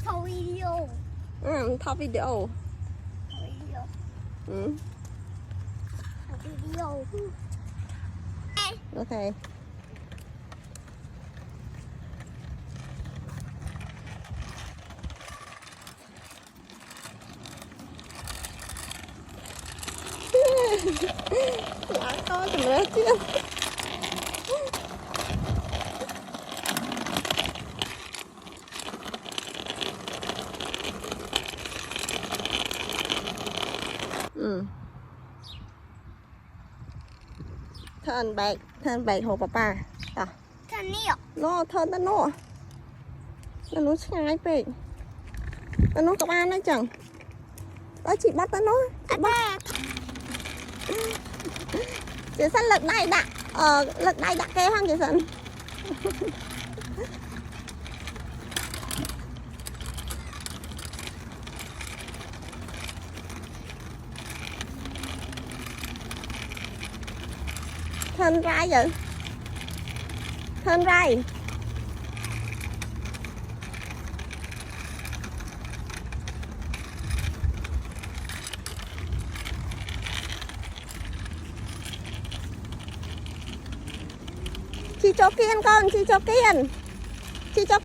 Thâu video. Thao video. Video. Ừ. Thâu video. Ok. Lá to chừng nữa chứ. Ừ. Thân bạc hồ papa. À. Thân niệu. Nó thân ta nó ngay về. Ta nó các bạn nói chẳng. Đó chị bắt ta nó. Chị bắt. Chị sẵn lực này đã. Lực này đã kê hăng chị sẵn. Thân rai vậy. Thân rai. Chị cho kiên con, chị cho kiên. Chị cho